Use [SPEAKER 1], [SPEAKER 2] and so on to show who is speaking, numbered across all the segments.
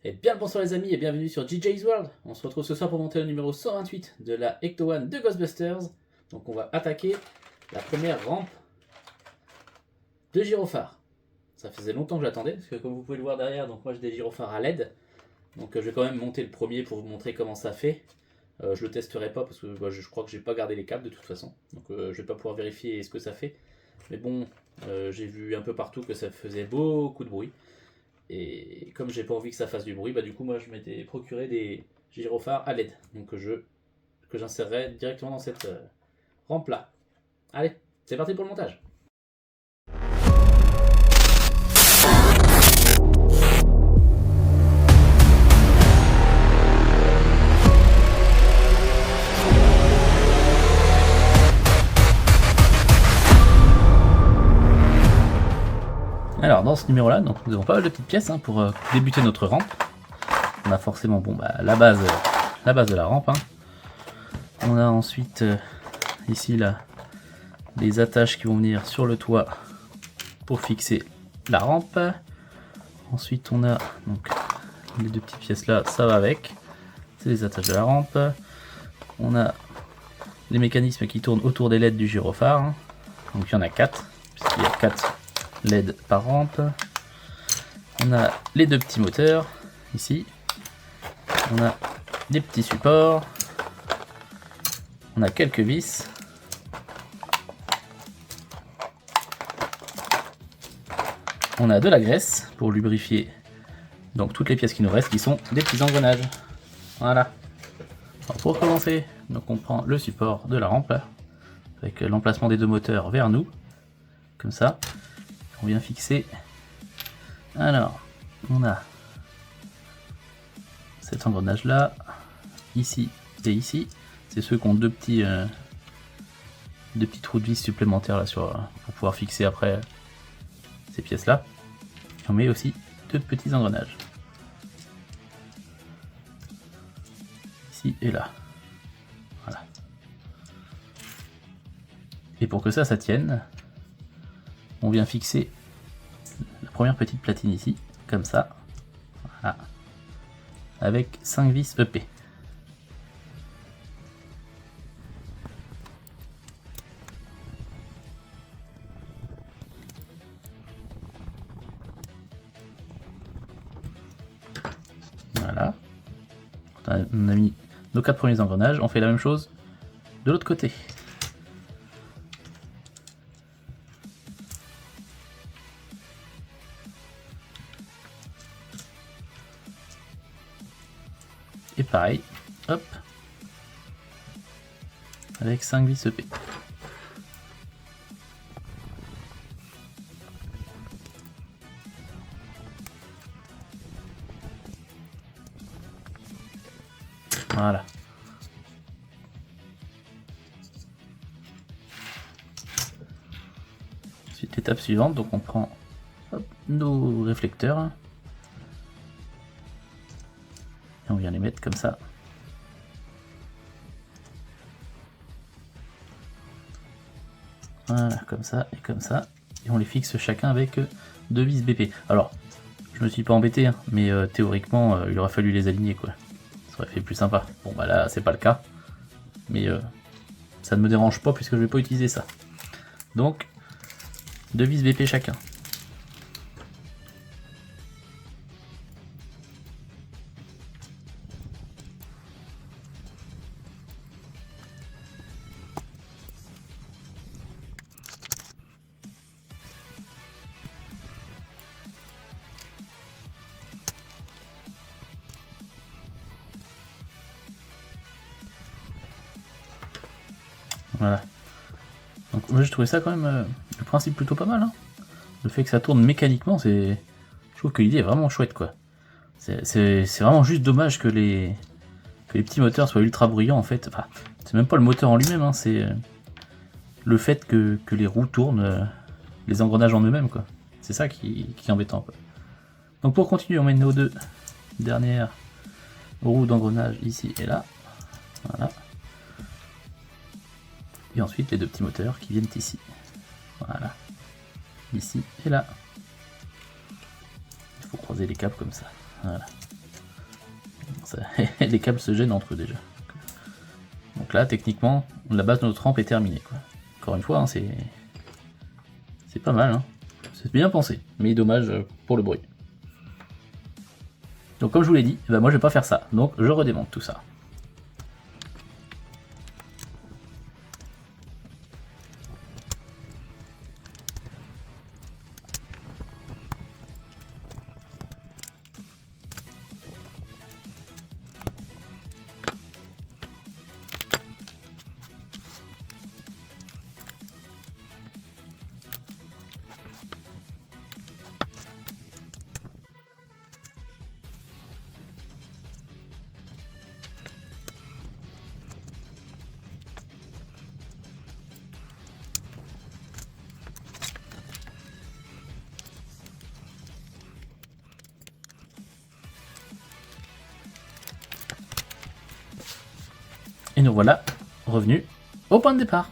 [SPEAKER 1] Et bien le bonsoir les amis et bienvenue sur DJ's World. On se retrouve ce soir pour monter le numéro 128 de la Ecto One de Ghostbusters. Donc on va attaquer la première rampe de gyrophare. Ça faisait longtemps que j'attendais parce que comme vous pouvez le voir derrière, donc moi j'ai des gyrophares à LED. Donc je vais quand même monter le premier pour vous montrer comment ça fait. Je le testerai pas parce que je crois que j'ai pas gardé les câbles de toute façon. Donc je vais pas pouvoir vérifier ce que ça fait. Mais bon, j'ai vu un peu partout que ça faisait beaucoup de bruit. Et comme j'ai pas envie que ça fasse du bruit, du coup moi je m'étais procuré des gyrophares à LED. Donc que j'insérerai directement dans cette rampe là. Allez, c'est parti pour le montage. Alors dans ce numéro là, donc nous avons pas mal de petites pièces pour débuter notre rampe. On a forcément la base de la rampe. On a ensuite ici là les attaches qui vont venir sur le toit pour fixer la rampe. Ensuite on a donc les deux petites pièces là, ça va avec. C'est les attaches de la rampe. On a les mécanismes qui tournent autour des LED du gyrophare. Donc il y en a 4, puisqu'il y a 4 LED par rampe. On a les deux petits moteurs ici. On a des petits supports. On a quelques vis. On a de la graisse pour lubrifier donc toutes les pièces qui nous restent, qui sont des petits engrenages. Voilà. Alors pour commencer, donc on prend le support de la rampe avec l'emplacement des deux moteurs vers nous, comme ça. On vient fixer. Alors, on a cet engrenage là, ici et ici. C'est ceux qui ont deux petits trous de vis supplémentaires là pour pouvoir fixer après ces pièces là. Et on met aussi deux petits engrenages ici et là. Voilà. Et pour que ça tienne, on vient fixer la première petite platine ici, comme ça, voilà, avec 5 vis EP. Voilà, on a mis nos 4 premiers engrenages, on fait la même chose de l'autre côté. Et pareil, hop, avec 5 vis EP. Voilà. Ensuite, l'étape suivante, donc on prend nos réflecteurs. Et on vient les mettre comme ça. Voilà, comme ça et comme ça. Et on les fixe chacun avec 2 vis BP. Alors, je me suis pas embêté, mais théoriquement, il aurait fallu les aligner, quoi. Ça aurait fait plus sympa. Bon, là, c'est pas le cas. Mais ça ne me dérange pas puisque je vais pas utiliser ça. Donc, 2 vis BP chacun. Voilà. Donc moi je trouvais ça quand même le principe plutôt pas mal. Le fait que ça tourne mécaniquement, je trouve que l'idée est vraiment chouette, quoi. C'est vraiment juste dommage que les petits moteurs soient ultra bruyants en fait. Enfin, c'est même pas le moteur en lui-même, c'est le fait que les roues tournent, les engrenages en eux-mêmes, quoi. C'est ça qui est embêtant, quoi. Donc pour continuer, on met nos deux dernières roues d'engrenage ici et là. Voilà. Et ensuite les deux petits moteurs qui viennent ici. Voilà. Ici et là. Il faut croiser les câbles comme ça. Voilà. Les câbles se gênent entre eux déjà. Donc là, techniquement, la base de notre rampe est terminée, quoi. Encore une fois, hein, c'est pas mal, hein. C'est bien pensé, mais dommage pour le bruit. Donc comme je vous l'ai dit, moi je vais pas faire ça, donc je redémonte tout ça. Et nous voilà revenus au point de départ.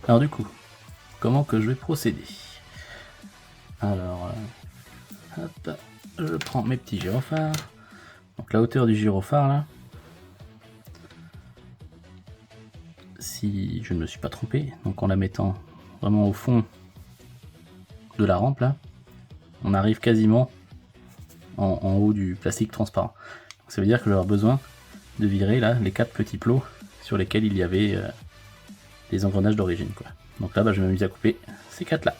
[SPEAKER 1] Alors du coup, comment que je vais procéder? Alors, hop, je prends mes petits gyrophares. Donc la hauteur du gyrophare là, si je ne me suis pas trompé, donc en la mettant vraiment au fond de la rampe là, on arrive quasiment en haut du plastique transparent. Donc ça veut dire que j'aurai besoin de virer là les 4 petits plots sur lesquels il y avait les engrenages d'origine, quoi. Donc là, je vais m'amuser à couper ces 4 là.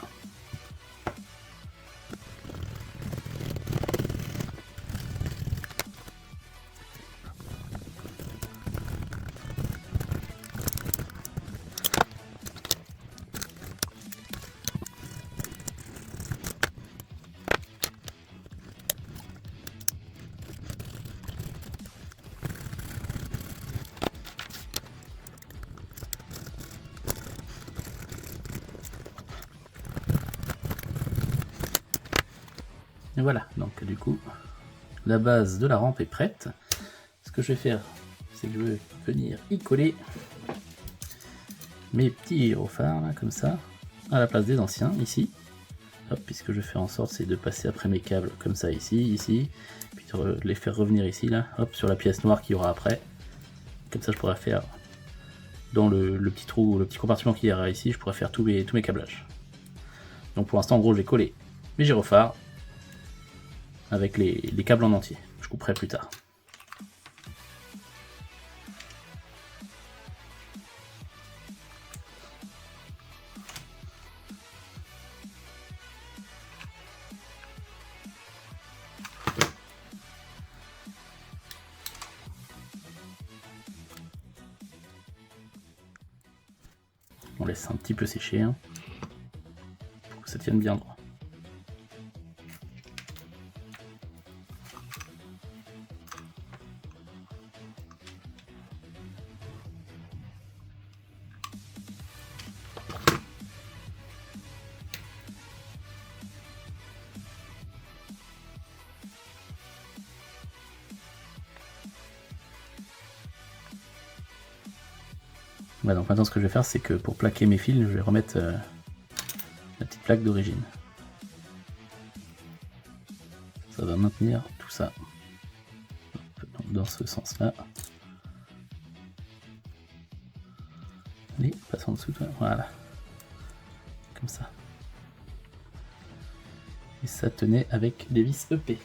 [SPEAKER 1] Et voilà, donc du coup, la base de la rampe est prête. Ce que je vais faire, c'est que je vais venir y coller mes petits gyrophares, là, comme ça, à la place des anciens, ici. Hop, puisque je vais faire en sorte, c'est de passer après mes câbles, comme ça, ici, puis de les faire revenir ici, là, hop, sur la pièce noire qu'il y aura après. Comme ça, je pourrais faire, dans le petit trou, le petit compartiment qu'il y aura ici, je pourrais faire tous mes câblages. Donc pour l'instant, en gros, je vais coller mes gyrophares avec les câbles en entier. Je couperai plus tard. On laisse un petit peu sécher, hein, pour que ça tienne bien droit. Voilà, donc maintenant ce que je vais faire, c'est que pour plaquer mes fils, je vais remettre la petite plaque d'origine. Ça va maintenir tout ça dans ce sens-là. Allez, passe en dessous, voilà. Comme ça. Et ça tenait avec des vis EP.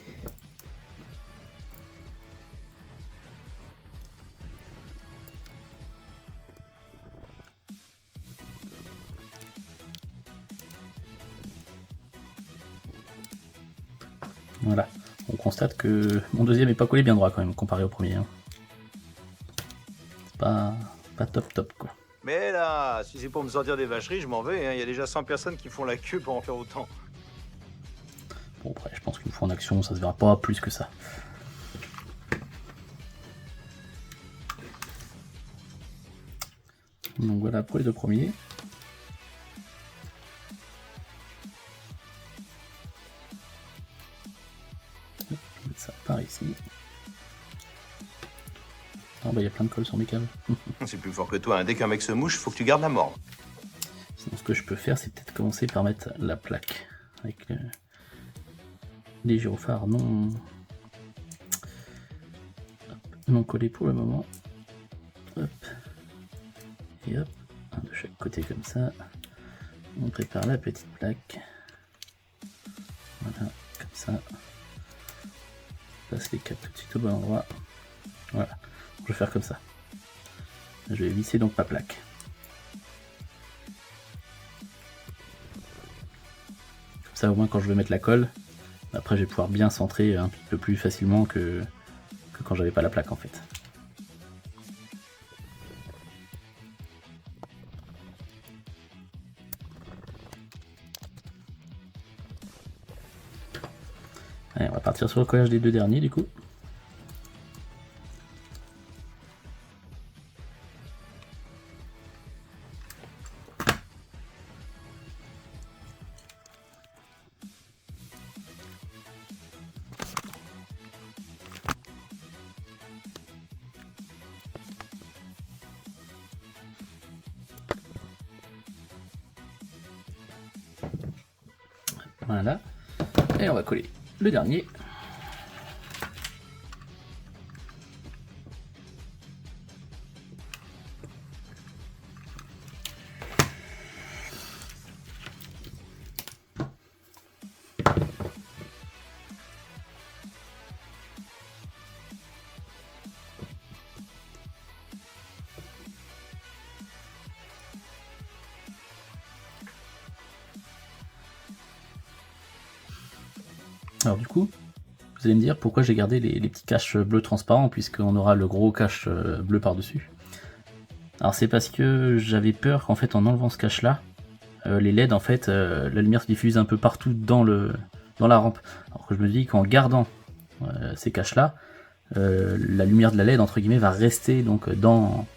[SPEAKER 1] Voilà, on constate que mon deuxième est pas collé bien droit quand même, comparé au premier. Hein. C'est pas top quoi.
[SPEAKER 2] Mais là, si c'est pour me sortir des vacheries, je m'en vais, hein. Il y a déjà 100 personnes qui font la queue pour en faire autant.
[SPEAKER 1] Bon après, je pense qu'une fois en action, ça se verra pas plus que ça. Donc voilà pour les deux premiers. Ça part ici. Ah bah il y a plein de colle sur mes câbles.
[SPEAKER 2] C'est plus fort que toi, hein. Dès qu'un mec se mouche, faut que tu gardes la mort.
[SPEAKER 1] Sinon ce que je peux faire, c'est peut-être commencer par mettre la plaque. Avec les gyrophares non collés pour le moment. Hop. Et hop, un de chaque côté comme ça. On prépare la petite plaque. Voilà, comme ça. On passe les câbles tout de suite au bon endroit. Voilà, je vais faire comme ça. Je vais visser donc ma plaque. Comme ça au moins quand je vais mettre la colle, après je vais pouvoir bien centrer un petit peu plus facilement que quand j'avais pas la plaque en fait. Allez, on va partir sur le collage des deux derniers du coup. Voilà. Et on va coller le dernier. Alors du coup, vous allez me dire pourquoi j'ai gardé les petits caches bleus transparents puisqu'on aura le gros cache bleu par-dessus. Alors c'est parce que j'avais peur qu'en fait en enlevant ce cache là, les LED en fait, la lumière se diffuse un peu partout dans la rampe. Alors que je me dis qu'en gardant ces caches là, la lumière de la LED entre guillemets va rester donc dans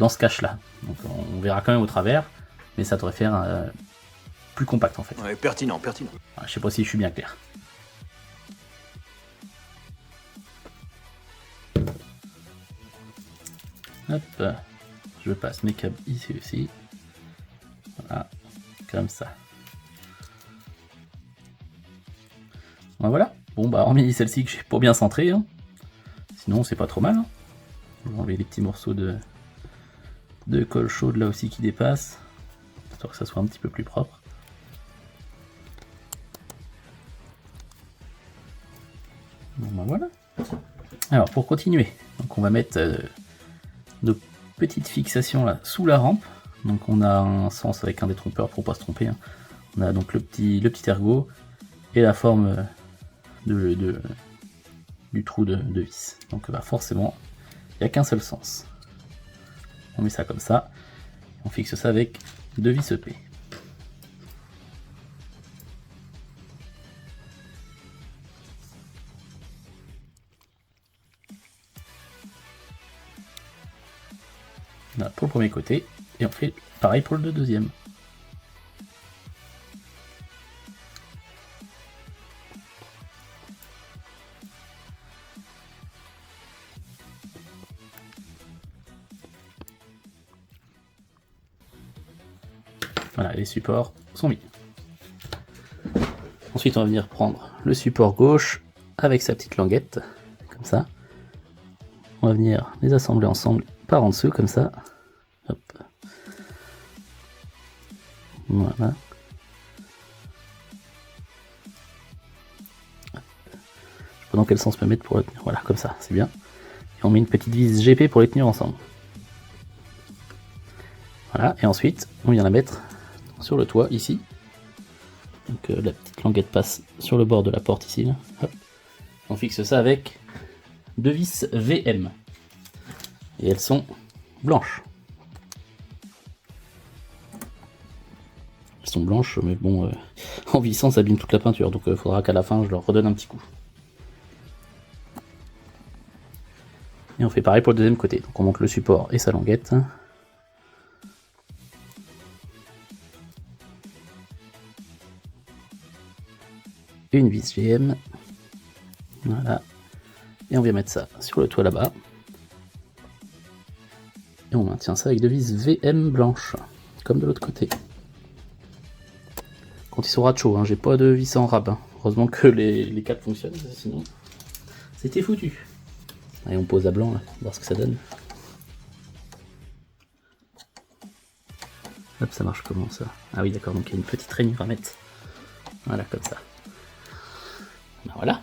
[SPEAKER 1] ce cache là. Donc on verra quand même au travers, mais ça devrait faire plus compact en fait.
[SPEAKER 2] Ouais, pertinent.
[SPEAKER 1] Je sais pas si je suis bien clair. Hop, je passe mes câbles ici aussi. Voilà, comme ça. Ben voilà. Bon bah hormis celle-ci que j'ai pas bien centrée, hein. Sinon c'est pas trop mal. Hein. Je vais enlever les petits morceaux de colle chaude là aussi qui dépassent, histoire que ça soit un petit peu plus propre. Bon ben voilà. Alors pour continuer, donc on va mettre nos petites fixations là sous la rampe. Donc on a un sens avec un détrompeur pour pas se tromper. Hein. On a donc le petit ergot et la forme du trou de vis. Donc bah, forcément, il n'y a qu'un seul sens. On met ça comme ça. On fixe ça avec 2 vis EP. Voilà, pour le premier côté, et on fait pareil pour le deuxième. Voilà, les supports sont mis. Ensuite, on va venir prendre le support gauche avec sa petite languette, comme ça. On va venir les assembler ensemble par en dessous, comme ça. Hop. Voilà. Je sais pas dans quel sens me mettre pour le tenir. Voilà, comme ça, c'est bien. Et on met une petite vis GP pour les tenir ensemble. Voilà, et ensuite, on vient la mettre sur le toit, ici. Donc la petite languette passe sur le bord de la porte, ici. Là. Hop. On fixe ça avec 2 vis VM. Et elles sont blanches. Elles sont blanches, mais bon, en vissant, ça abîme toute la peinture. Donc il faudra qu'à la fin, je leur redonne un petit coup. Et on fait pareil pour le deuxième côté. Donc on monte le support et sa languette. Une vis GM. Voilà. Et on vient mettre ça sur le toit là-bas. Et on maintient ça avec 2 vis VM blanches, comme de l'autre côté. Quand ils sont rad chaud, hein, j'ai pas de vis en rab. Hein. Heureusement que les 4 fonctionnent, sinon c'était foutu. Allez, on pose à blanc, là, voir ce que ça donne. Hop, ça marche comment ça? Ah oui, d'accord, donc il y a une petite rainure à mettre. Voilà, comme ça. Ben voilà.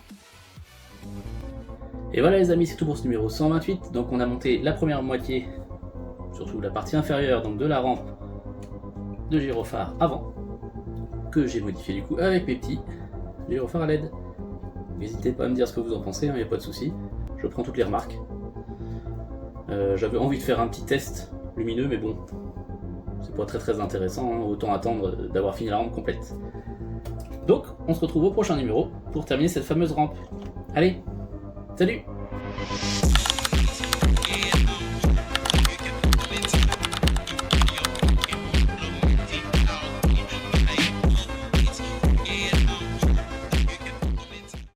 [SPEAKER 1] Et voilà les amis, c'est tout pour ce numéro 128. Donc on a monté la première moitié, surtout la partie inférieure, donc de la rampe de gyrophare avant, que j'ai modifié du coup avec mes petits gyrophares à LED. N'hésitez pas à me dire ce que vous en pensez, il n'y a pas de souci. Je prends toutes les remarques. J'avais envie de faire un petit test lumineux, mais bon, c'est pas très intéressant, hein. Autant attendre d'avoir fini la rampe complète. Donc, on se retrouve au prochain numéro pour terminer cette fameuse rampe. Allez, salut!